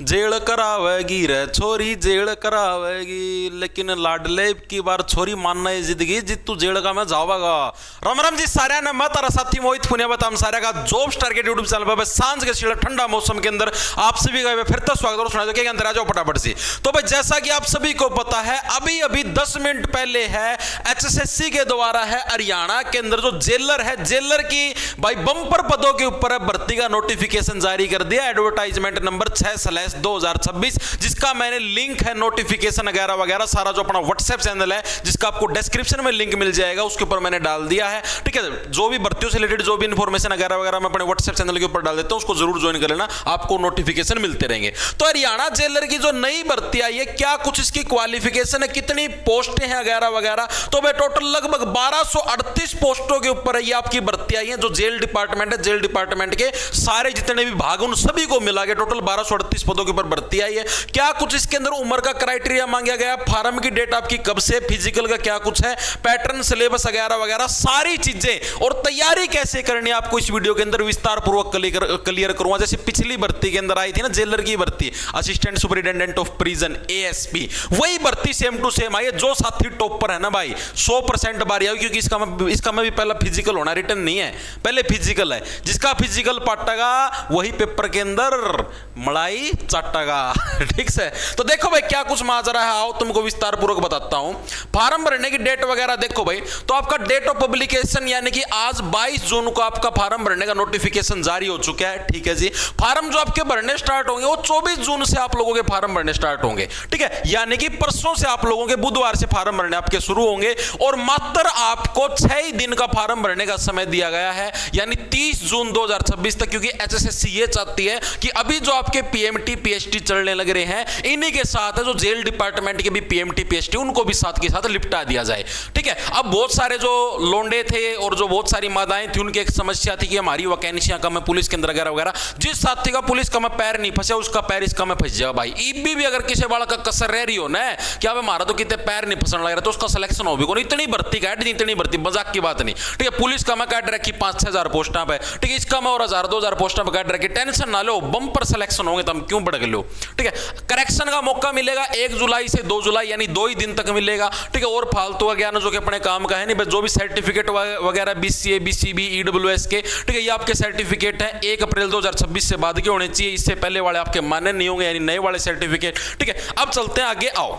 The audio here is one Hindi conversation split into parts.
जेल करावेगी रे छोरी जेल करावेगी, लेकिन लाडले की बार छोरी मानना है जिंदगी जित तू जेल का मैं जावागा। राम राम जी सारे ने, मैं तारा साथी मोहित पुनिया बताम सारे का जॉब स्टार के यूट्यूब चैनल पर सांझ के शीला ठंडा मौसम के अंदर आप सभी का फिर तो स्वागत और सुना दो के अंदर आ जाओ फटाफट से। तो भाई जैसा कि आप सभी को पता है अभी अभी 10 मिनट पहले है एचएसएससी के द्वारा है हरियाणा के अंदर जो जेलर है, जेलर की भाई बम्पर पदों के ऊपर भर्ती का नोटिफिकेशन जारी कर दिया, एडवर्टाइजमेंट नंबर 6/2026, जिसका मैंने लिंक है नोटिफिकेशन वगैरह वगैरह सारा जो अपना व्हाट्सएप चैनल है जिसका आपको डिस्क्रिप्शन में लिंक मिल जाएगा उसके ऊपर मैंने डाल दिया है। ठीक है, जो भी भर्तियों से रिलेटेड जो भी इंफॉर्मेशन वगैरह वगैरह मैं अपने व्हाट्सएप चैनल के ऊपर डाल देता हूं, उसको जरूर ज्वाइन कर लेना, आपको नोटिफिकेशन मिलते रहेंगे। तो हरियाणा जेलर की जो नई भर्ती आई है, क्या कुछ इसकी क्वालिफिकेशन है, कितनी पोस्टें हैं वगैरह वगैरह, तो भाई टोटल लगभग 1238 पोस्टों के ऊपर ये आपकी भर्ती आई है। जो जेल डिपार्टमेंट है, जेल डिपार्टमेंट के सारे जितने भी भाग उन सभी को मिला के टोटल 1238 पदों के ऊपर भर्ती आई है। क्या कुछ इसके अंदर उम्र का क्राइटेरिया मांगा गया, फार्म की डेट आपकी कब से, फिजिकल का क्या कुछ है, पैटर्न सिलेबस वगैरह वगैरह सारी चीजें और तैयारी कैसे करनी है आपको इस वीडियो के अंदर विस्तार पूर्वक क्लियर करूंगा। जैसे पिछली भर्ती के अंदर आई थी ना जेलर की भर्ती, assistant superintendent of prison ASP, वही भर्ती सेम टू सेम आई है। जो साथी टॉपर है ना भाई 100% बारी आई, क्योंकि इसका में भी पहला फिजिकल होना, रिटर्न नहीं है, पहले फिजिकल है। जिसका फिजिकल पाटेगा वही पेपर के अंदर मलाई चाटेगा। ठीक से, तो देखो भाई क्या कुछ माजरा है, आओ तुमको विस्तार पूर्वक बताता हूं। फार्म भरने की डेट वगैरह देखो भाई, तो आपका डेट ऑफ पब्लिकेशन यानी कि आज 22 जून को आपका फार्म भरने का नोटिफिकेशन जारी हो चुका है। ठीक है जी, फार्म जो आपके भरने स्टार्ट होंगे वो 24 जून से आप लोगों के फार्म भरने स्टार्ट होंगे। ठीक है, यानी कि परसों से आप लोगों के, बुधवार से फार्म भरने आपके शुरू होंगे और मात्र आपको 6 ही दिन का फार्म भरने का समय दिया गया है, यानी 30 जून 2026 तक, क्योंकि एचएसएससी ये चाहती है कि अभी जो आपके पीएमटी पीएचटी चलने लग रहे हैं इन्हीं के साथ है जो जेल डिपार्टमेंट के भी पीएमटी पीएचटी उनको भी साथ के साथ लिपटा दिया जाए। ठीक है, अब बहुत सारे जो लोंडे थे और जो बहुत सारी मादाएं थी उनकी एक समस्या थी कि हमारी वैकेंसियां कम है पुलिस के अंदर वगैरह वगैरह, जिस साथी का पुलिस का में पैर नहीं फंसा उसका पैर इसका में फंस जाएगा भाई। ईबी भी अगर किसी वाला का कसर रह रही हो ना कि अब हमारा तो कितने पैर नहीं फंसने लग रहा तो उसका सिलेक्शन हो भी कौन, इतनी भर्ती काट दी, इतनी भर्ती मजाक की बात नहीं। ठीक है, पुलिस का मैं काट रखी 5-6 हजार पोस्टां पे, ठीक है, इसका मैं और 1000-2000 पोस्टां पे काट रखी, टेंशन ना लो, बम्पर सिलेक्शन होंगे तो हम क्यों बढ़ लो। ठीक है, करेक्शन का मौका मिलेगा 1 जुलाई से 2 जुलाई यानी 2 ही दिन तक मिलेगा। ठीक है, और फालतू का ज्ञान जो कि अपने काम का है नहीं, जो भी सर्टिफिकेट वगैरह बीसीए बीसीबी ईडब्ल्यूएस के, ठीक है, ये आपके सर्टिफिकेट हैं 1 अप्रैल 2026 से बाद के होने चाहिए, इससे पहले वाले आपके मान्य नहीं होंगे, यानी नए वाले सर्टिफिकेट। ठीक है, अब चलते हैं आगे, आओ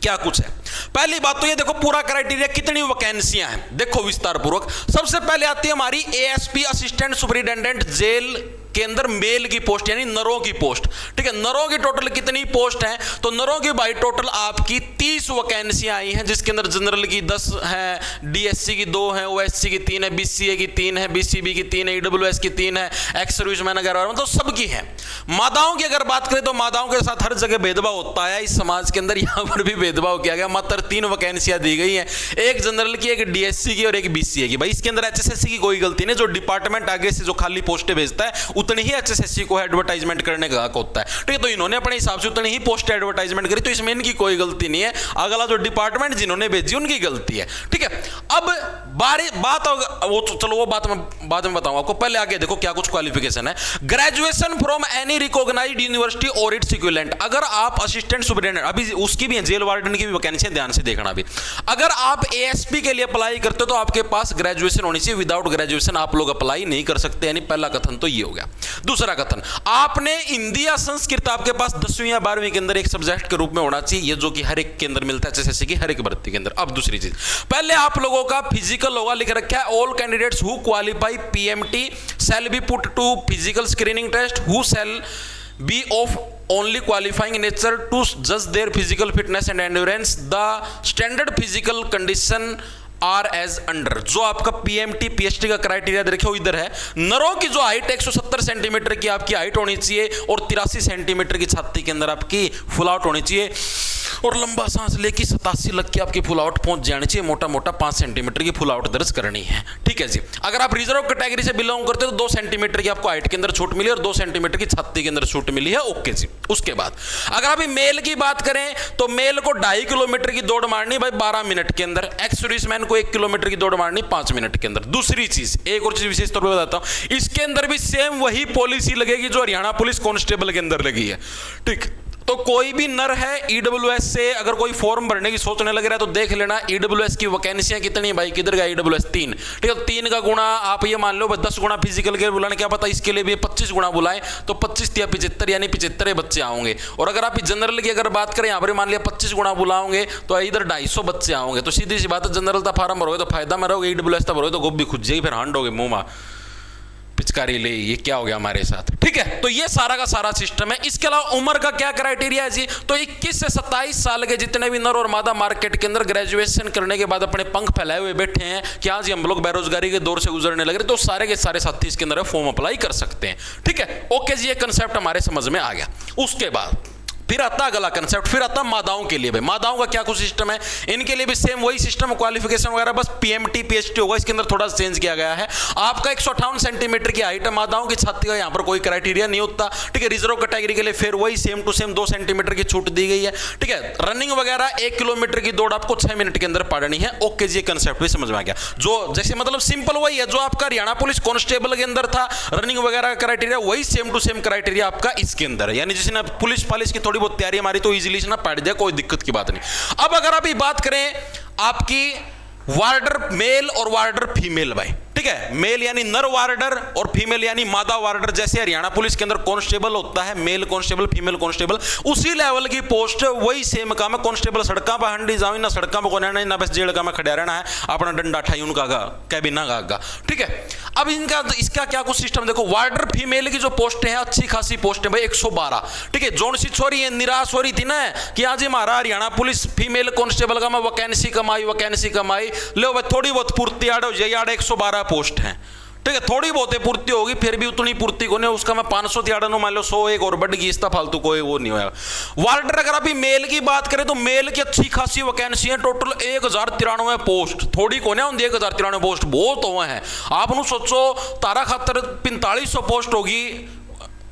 क्या कुछ है। पहली बात तो ये देखो पूरा क्राइटेरिया, कितनी वैकेंसियां हैं देखो विस्तार पूर्वक। सबसे पहले आती है हमारी एएसपी असिस्टेंट सुपरिटेंडेंट जेल के अंदर मेल की पोस्ट यानी नरों की पोस्ट। ठीक है, नरों की टोटल कितनी पोस्ट है, तो नरों की भाई टोटल आपकी 30 वैकेंसियां आई हैं, जिसके अंदर जनरल की 10 है, डीएससी की 2 है, ओएससी की 3 है, बीसीए की 3 है, बीसीबी की 3 है, ईडब्ल्यूएस की 3 है, एक्स सर्विसमैन वगैरह मतलब सबकी है। मादाओं की अगर बात करें तो मादाओं के साथ हर जगह भेदभाव होता है इस समाज के अंदर, यहां पर भी भेदभाव किया गया, मात्र 3 वैकेंसियां दी गई हैं, एक जनरल की, एक डीएससी की और एक बीसीए की। भाई इसके अंदर एचएसएससी की कोई गलती नहीं, जो डिपार्टमेंट आगे से जो खाली पोस्टें भेजता है उतनी ही एचएसएससी को एडवर्टाइजमेंट करने का हक होता है। ठीक है, तो इन्होंने अपने हिसाब से उतनी ही पोस्ट एडवर्टाइजमेंट करी, तो इसमें इनकी कोई गलती नहीं है, अगला जो डिपार्टमेंट जिन्होंने भेजी उनकी गलती है। ठीक है, अब बात वो चलो वो बात मैं बाद में बताऊंगा आपको, पहले आगे देखो क्या कुछ क्वालिफिकेशन है। Graduation from any recognized university और इट्स इक्विवेलेंट, अगर आप असिस्टेंट सुपरिटेंडेंट, अभी उसकी भी है जेल वार्डन की भी वैकेंसी, ध्यान से देखना भी, अगर आप एएसपी के लिए अप्लाई करते हो तो आपके पास ग्रेजुएशन होनी चाहिए, विदाउट ग्रेजुएशन आप लोग अप्लाई नहीं कर सकते, यानी पहला कथन तो ये हो गया। दूसरा कथन, आपने हिंदी या संस्कृत आपके पास 10वीं या 12वीं के अंदर एक सब्जेक्ट के रूप में होना चाहिए, ये जो कि हर एक के अंदर मिलता है एचएसएससी की हर एक भर्ती के अंदर। अब दूसरी चीज, पहले आप लोगों का फिजिकल होगा, लिख रखा है all candidates who qualify PMT shall be put to physical screening test who shall be of only qualifying nature to judge their physical fitness and endurance. The standard physical condition are as under. जो आपका पीएमटी पीएचटी का क्राइटेरिया देखो इधर है, नरों की जो हाइट 170 सेंटीमीटर की आपकी हाइट होनी चाहिए और 83 सेंटीमीटर की छाती के अंदर आपकी फुल आउट होनी चाहिए। और लंबा सांस लेके 87 लग के आपकी फुल आउट पहुंच जानी चाहिए, मोटा मोटा 5 सेंटीमीटर की फुल आउट दर्ज करनी है। ठीक है जी। अगर आप रिजर्व कैटेगरी से बिलोंग करते हो तो 2 सेंटीमीटर की आपको हाइट के अंदर छूट मिली और 2 सेंटीमीटर की छाती के अंदर छूट मिली है। ओके जी। उसके बाद अगर अभी मेल की बात करें तो मेल को 2.5 किलोमीटर की दौड़ मारनी भाई 12 मिनट के अंदर, एक्स सर्विसमैन को 1 किलोमीटर की दौड़ मारनी 5 मिनट के अंदर। दूसरी चीज, एक और चीज विशेष तौर पर बताता हूं, इसके अंदर भी सेम वही पॉलिसी लगेगी जो हरियाणा पुलिस कांस्टेबल के अंदर लगी है। ठीक, तो कोई भी नर है ईडब्ल्यूएस से अगर कोई फॉर्म भरने की सोचने लग रहा है तो देख लेना ईडब्ल्यूएस की वैकेंसियां कितनी है भाई, किधर गया ईडब्ल्यूएस 3। ठीक है, 3 का गुणा आप ये मान लो 10 गुणा फिजिकल के बुलाने, क्या पता इसके लिए भी 25 गुणा बुलाएं तो 25 या 75 यानी 75 बच्चे आओगे। और अगर आप जनरल की अगर बात करें यहाँ पर मान लिया 25 गुणा बुलाओगे तो इधर 250 बच्चे आओगे। तो सीधी सी बात है, जनरल का फार्म भरोगे तो फायदा में रहोगे, ईडब्ल्यूएस का भरोगे तो गोभी खुद जाएगी, फिर हांडोगे मुंह में पिचकारी ले, ये क्या हो गया हमारे साथ। ठीक है, तो ये सारा का सारा सिस्टम है। इसके अलावा उम्र का क्या क्राइटेरिया है जी, तो 21 से 27 साल के जितने भी नर और मादा मार्केट के अंदर ग्रेजुएशन करने के बाद अपने पंख फैलाए हुए बैठे हैं कि आज हम लोग बेरोजगारी के दौर से गुजरने लग रहे, तो सारे के सारे साथी इसके अंदर फॉर्म अप्लाई कर सकते हैं। ठीक है, ओके जी, ये कंसेप्ट हमारे समझ में आ गया। उसके बाद फिर आता अगला कंसेप्ट, फिर आता मादाओं के लिए। भाई मादाओं का क्या कुछ सिस्टम है, इनके लिए भी सेम वही सिस्टम, क्वालिफिकेशन वगैरह बस पीएमटी पीएचटी होगा, इसके अंदर थोड़ा सा चेंज किया गया है। आपका 158 सेंटीमीटर की हाइट है, मादाओं की छाती का यहां पर कोई क्राइटेरिया नहीं होता। ठीक है, रिजर्व कैटेगरी के लिए फिर वही सेम टू सेम 2 सेंटीमीटर की छूट दी गई है। ठीक है, रनिंग वगैरह 1 किलोमीटर की दौड़ आपको 6 मिनट के अंदर पढ़नी है। ओके जी, ये कंसेप्ट भी समझ में आ गया। जो जैसे मतलब सिंपल वही है जो आपका हरियाणा पुलिस कांस्टेबल के अंदर था, रनिंग वगैरह क्राइटेरिया वही सेम टू सेम क्राइटेरिया आपका इसके अंदर है। यानी जिसने पुलिस की थोड़ी बहुत तैयारी हमारी तो इजीली से ना पढ़ दिया, कोई दिक्कत की बात नहीं। अब अगर अभी बात करें आपकी वार्डर मेल और वार्डर फीमेल भाई, ठीक है, मेल यानी नर वार्डर और फीमेल यानी मादा वार्डर। जैसे हरियाणा पुलिस के अंदर कांस्टेबल होता है, मेल कांस्टेबल फीमेल कांस्टेबल, उसी लेवल की पोस्ट वही सेम काम है। कांस्टेबल सड़का पर हंडी जाओ ना, सड़का पर कोने ना बस जेल का में खड़ा रहना है, अपना डंडा ठाई उनका कैबिना का। ठीक है, अब इनका इसका क्या कुछ सिस्टम देखो। वार्डर फीमेल की जो पोस्ट है अच्छी खासी पोस्ट है भाई, 112। ठीक है, जोन सी छोरी निराश हो रही थी ना कि आज हमारा हरियाणा पुलिस फीमेल कांस्टेबल का मैं वैकेंसी कमाई लो भाई, थोड़ी बहुत पूर्ति आड़ हो जाए, 112 पोस्ट है। ठीक है, थोड़ी बहुत पूर्ति होगी, फिर भी उतनी पूर्ति को नहीं, उसका मैं 500 त्याड़ा मान लो 100 एक और बढ़ गई, इसका फालतू कोई वो नहीं होगा। वार्डर अगर अभी मेल की बात करें तो मेल की अच्छी खासी वैकेंसी है, टोटल 1093 पोस्ट, थोड़ी को नहीं होंगी 1093 पोस्ट, बहुत हुए हैं। आप सोचो तारा खातर 4500 पोस्ट होगी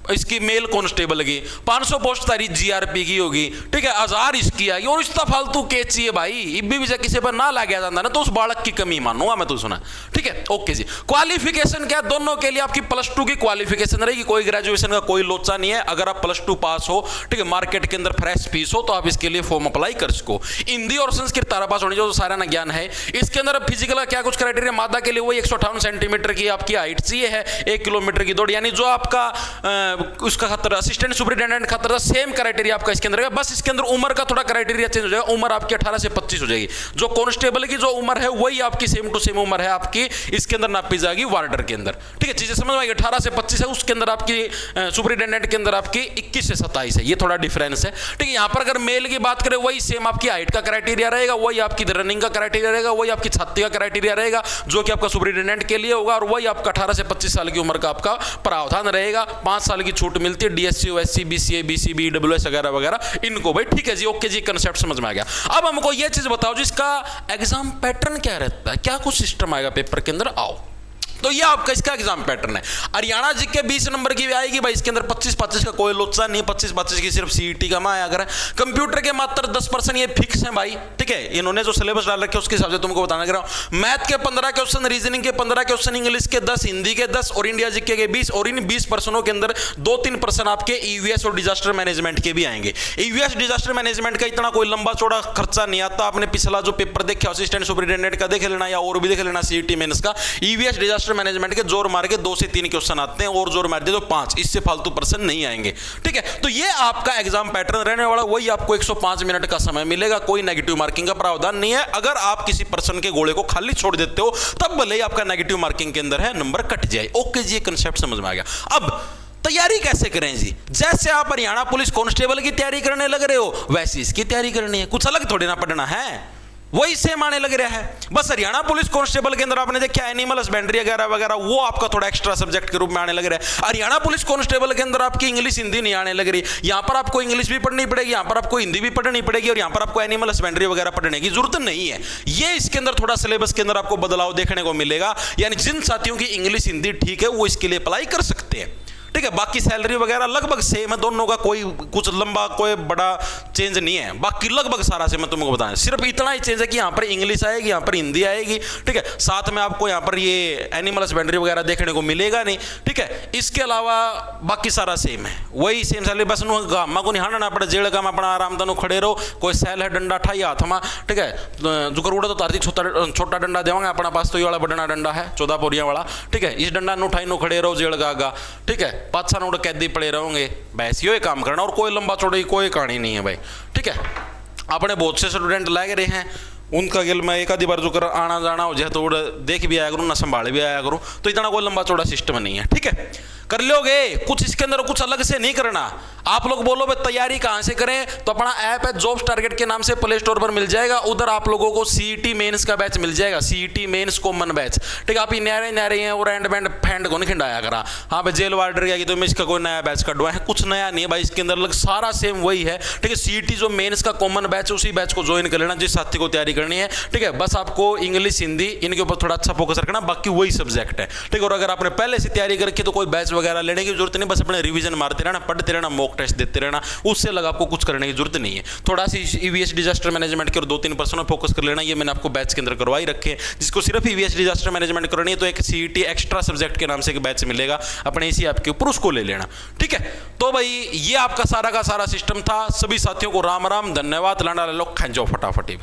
इसकी मेल कांस्टेबल की, 500 पोस्ट तारी जीआरपी की होगी। ठीक है, 1000 इसकी आएगी और इसका फालतू केस चाहिए भाई, इब्बी भी किसी पर ना लग जाता ना तो उस बालक की कमी मानूंगा मैं तो सुना। ठीक है, ओके जी। क्वालिफिकेशन क्या, दोनों के लिए आपकी +2 की क्वालिफिकेशन रहेगी, कोई ग्रेजुएशन का कोई लोचा नहीं है। अगर आप +2 पास हो, ठीक है, मार्केट के अंदर फ्रेश पीस हो तो आप इसके लिए फॉर्म अप्लाई कर सको। हिंदी और संस्कृत तारा पास होनी चाहिए, सारा ना ज्ञान है। इसके अंदर फिजिकल का क्या कुछ क्राइटेरिया, मादा के लिए वही 158 सेंटीमीटर की आपकी हाइट चाहिए है, 1 किलोमीटर की दौड़, यानी जो आपका उसका खतर असिस्टेंट सुपरिटेंडेंट खतर सेम क्राइटेरिया आपका इसके अंदर है। बस इसके अंदर उम्र का थोड़ा क्राइटेरिया चेंज हो जाएगा, उम्र आपकी 18 से 25 हो जाएगी। जो कांस्टेबल की जो उम्र है वही आपकी सेम टू सेम उम्र है आपकी इसके अंदर नापी जाएगी वार्डर के अंदर। ठीक है, चीजें समझ में आई। 18 से 25 है, उसके अंदर आपकी सुपरिटेंडेंट के अंदर आपकी 21 से 27 है, ये थोड़ा डिफरेंस है। ठीक है, यहां पर अगर मेल की बात करें वही सेम आपकी हाइट का क्राइटेरिया रहेगा, वही आपकी रनिंग का क्राइटेरिया रहेगा, वही आपकी छाती का क्राइटेरिया रहेगा जो कि आपका सुपरिटेंडेंट के लिए होगा, और वही आपका 18 से 25 साल की उम्र का आपका प्रावधान रहेगा। 5 साल की छूट मिलती है DSC OSC BCA BCB EWS वगैरह वगैरह इनको भाई। ठीक है जी, ओके जी, कंसेप्ट समझ में आ गया। अब हमको ये चीज बताओ जिसका एग्जाम पैटर्न क्या रहता है, क्या कुछ सिस्टम आएगा पेपर के अंदर। आओ, तो ये आपका इसका एग्जाम पैटर्न है। हरियाणा जी के 20 नंबर की भी आएगी भाई, इसके अंदर 25-25 का कोई लोचा नहीं, 25-25 की सिर्फ सीईटी का माया अगर है। कंप्यूटर के मात्र 10% ये फिक्स है भाई। ठीक है, इन्होंने जो सिलेबस डाल रखे उसके हिसाब से तुमको बताना कर रहा हूं। मैथ के 15 क्वेश्चन, रीजनिंग के 15 क्वेश्चन, इंग्लिश के 10, हिंदी के 10 और इंडिया जीके के 20, और इन 20% के अंदर 2-3% आपके ईवीएस और डिजास्टर मैनेजमेंट के भी आएंगे। ईवीएस डिजास्टर मैनेजमेंट का इतना कोई लंबा चौड़ा खर्चा नहीं आता। आपने पिछला जो पेपर देखा असिस्टेंट सुपरिटेंडेंट का देख लेना या और भी देख लेना, सीईटी मेंस का। ईवीएस डिजास्टर मैनेजमेंट के जोर मार के 2 से 3 क्वेश्चन आते हैं, और जोर मार दे तो 5, इससे फालतू पर्सन नहीं आएंगे। ठीक है, तो ये आपका एग्जाम पैटर्न रहने वाला, वही आपको 105 मिनट का समय मिलेगा, कोई नेगेटिव मार्किंग का प्रावधान नहीं है। अगर आप किसी पर्सन के गोले को खाली छोड़ देते हो तब भले ही आपका नेगेटिव मार्किंग के अंदर है नंबर कट जाए। ओके जी, ये कंसेप्ट समझ में आ गया। अब तैयारी कैसे करें जी, जैसे आप हरियाणा पुलिस कांस्टेबल की तैयारी करने लग रहे हो वैसे इसकी तैयारी करनी है, कुछ अलग थोड़ी ना पढ़ना है। वही सेम आने लग रहा है। बस हरियाणा पुलिस कांस्टेबल के अंदर आपने देखा एनिमल हस्बेंड्री वगैरह वगैरह, वो आपका थोड़ा एक्स्ट्रा सब्जेक्ट के रूप में आने लग रहा है। हरियाणा पुलिस कांस्टेबल के अंदर आपकी इंग्लिश हिंदी नहीं आने लग रही, यहां पर आपको इंग्लिश भी पढ़नी पड़ेगी, यहां पर आपको हिंदी भी पढ़नी पड़ेगी, और यहां पर आपको एनिमल हस्बेंड्री वगैरह पढ़ने की जरूरत नहीं है। ये इसके अंदर थोड़ा सिलेबस के अंदर आपको बदलाव देखने को मिलेगा। यानी जिन साथियों की इंग्लिश हिंदी ठीक है वो इसके लिए अप्लाई कर सकते हैं, ठीक है। बाकी सैलरी वगैरह लगभग सेम है दोनों का, कोई कुछ लंबा कोई बड़ा चेंज नहीं है, बाकी लगभग सारा से मैं तुमको बताऊं, सिर्फ इतना ही चेंज है कि यहाँ पर इंग्लिश आएगी, यहाँ पर हिंदी आएगी, ठीक है। साथ में आपको यहाँ पर ये एनिमल हस्बेंड्री वगैरह देखने को मिलेगा नहीं, ठीक है। इसके अलावा बाकी सारा सेम है, वही सेम सैलरी। बस गामा को नहीं हाना पड़े, जेड़ का अपना आराम तनु खड़े रहो, कोई सैल है डंडा ठाई हाथ में, ठीक है। जो करूड़ा तो तारती छोटा डंडा देवांगे, अपना पास तो ये वाला बड़ना डंडा है 14 बोरियां वाला, ठीक है। इस डंडा नु ठाई नु खड़े रहो जेड़ का, ठीक है। 5 साल कैदी पड़े रहोगे, बस यो काम करना, और कोई लंबा चौड़ाई कोई कहानी नहीं है भाई, ठीक है। अपने बहुत से स्टूडेंट लग रहे हैं, उनका गिल में एक आधी बार जो कर आना जाना हो जाए तो देख भी आया करूँ ना संभाल भी आया करूँ, तो इतना कोई लंबा चौड़ा सिस्टम नहीं है, ठीक है। कर लोगे कुछ इसके अंदर कुछ अलग से नहीं करना। आप लोग बोलो भाई तैयारी कहाँ से करें, तो अपना ऐप है जॉब्स टारगेट के नाम से प्ले स्टोर पर मिल जाएगा, उधर आप लोगों को सीईटी मेंस का बैच मिल जाएगा, सीईटी मेंस कॉमन बैच, ठीक है। आप ही नहरे हैं और एंड बैंड फैंड को नहीं खिंडाया करा, हाँ भाई जेल वार्डर गया तो मैं इसका कोई नया बैच कटवाए हैं, कुछ नया नहीं है भाई इसके अंदर, लग सारा सेम वही है, ठीक है। सीईटी जो मेंस का कॉमन बैच है उसी बैच को ज्वाइन कर लेना जिस साथी को तैयारी करनी है, ठीक है। बस आपको इंग्लिश हिंदी इनके ऊपर थोड़ा अच्छा फोकस रखना, बाकी वही सब्जेक्ट है, ठीक है। और अगर आपने पहले से तैयारी करके तो कोई बैच वगैरह लेने की जरूरत नहीं, बस अपने रिवीजन मारते रहना, पढ़ते रहना, मॉक टेस्ट देते रहना, उससे लगा आपको कुछ करने की जरूरत नहीं है। थोड़ा सी ईवीएस डिजास्टर मैनेजमेंट के और 2-3% फोकस कर लेना, ये मैंने आपको बैच के अंदर करवाई रखे हैं। जिसको सिर्फ ईवीएस डिजास्टर मैनेजमेंट करनी है तो एक सीईटी एक्स्ट्रा सब्जेक्ट के नाम से एक बैच मिलेगा अपने इसी ऐप के ऊपर, उसको ले लेना, ठीक है। तो भाई ये आपका सारा का सारा सिस्टम था। सभी साथियों को राम राम, धन्यवाद। लाना ले लो, खा जाओ फटाफट।